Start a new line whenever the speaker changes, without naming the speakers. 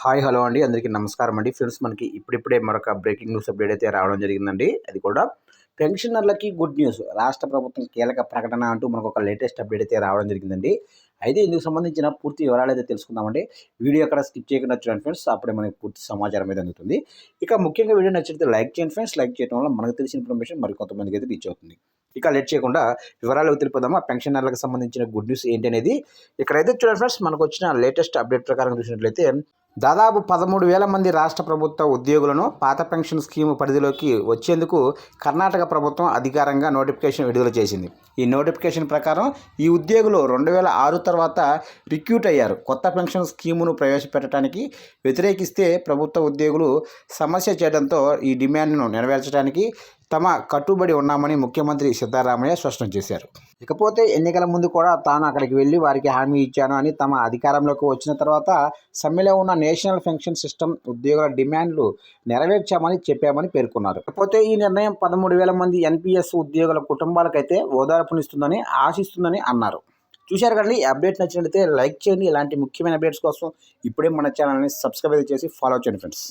Hi hello అండి, అందరికీ నమస్కారం అండి. ఫ్రెండ్స్, మనకి ఇప్పుడిప్పుడే మరొక బ్రేకింగ్ న్యూస్ అప్డేట్ అయితే రావడం జరిగిందండి. అది కూడా పెన్షనర్లకి గుడ్ న్యూస్. రాష్ట్ర ప్రభుత్వం కీలక ప్రకటన అంటూ మనకు ఒక లేటెస్ట్ అప్డేట్ అయితే రావడం జరిగిందండి. అయితే ఇందుకు సంబంధించిన పూర్తి వివరాలు అయితే తెలుసుకుందామండి. వీడియో ఎక్కడ స్కిప్ చేయకుండా చూడండి ఫ్రెండ్స్, అప్పుడే మనకి పూర్తి సమాచారం అయితే అందుతుంది. ఇక ముఖ్యంగా వీడియో నచ్చితే లైక్ చేయండి ఫ్రెండ్స్. లైక్ చేయడం వల్ల మనకు తెలిసిన ఇన్ఫర్మేషన్ మరికొంతమందికి అయితే రీచ్ అవుతుంది. ఇక లేట్ చేయకుండా వివరాలు తెలిపోదాము. ఆ పెన్షనర్లకు సంబంధించిన గుడ్ న్యూస్ ఏంటి అనేది ఇక్కడైతే చూడండి ఫ్రెండ్స్. మనకు వచ్చిన లేటెస్ట్ అప్డేట్ ప్రకారం చూసినట్లయితే దాదాపు 13,000 మంది రాష్ట్ర ప్రభుత్వ ఉద్యోగులను పాత పెన్షన్ స్కీము పరిధిలోకి వచ్చేందుకు కర్ణాటక ప్రభుత్వం అధికారంగా నోటిఫికేషన్ విడుదల చేసింది. ఈ నోటిఫికేషన్ ప్రకారం ఈ ఉద్యోగులు 2006 తర్వాత రిక్రూట్ అయ్యారు. కొత్త పెన్షన్ స్కీమును ప్రవేశపెట్టడానికి వ్యతిరేకిస్తే ప్రభుత్వ ఉద్యోగులు సమస్య చేయడంతో ఈ డిమాండ్ను నెరవేర్చడానికి తమ కట్టుబడి ఉన్నామని ముఖ్యమంత్రి సిద్ధరామయ్య స్పష్టం చేశారు. ఇకపోతే ఎన్నికల ముందు కూడా తాను అక్కడికి వెళ్ళి వారికి హామీ ఇచ్చాను అని, తమ అధికారంలోకి వచ్చిన తర్వాత సమ్మెలో ఉన్న నేషనల్ పెన్షన్ సిస్టమ్ ఉద్యోగుల డిమాండ్లు నెరవేర్చామని చెప్పామని పేర్కొన్నారు. ఇకపోతే ఈ నిర్ణయం 13,000 మంది ఎన్పిఎస్ ఉద్యోగుల కుటుంబాలకైతే ఓదార్పునిస్తుందని ఆశిస్తుందని అన్నారు. చూశారు కదండి. ఈ అప్డేట్ నచ్చినట్లయితే లైక్ చేయండి. ఇలాంటి ముఖ్యమైన అప్డేట్స్ కోసం ఇప్పుడే మన ఛానల్ని సబ్స్క్రైబ్ చేసి ఫాలో చేయండి ఫ్రెండ్స్.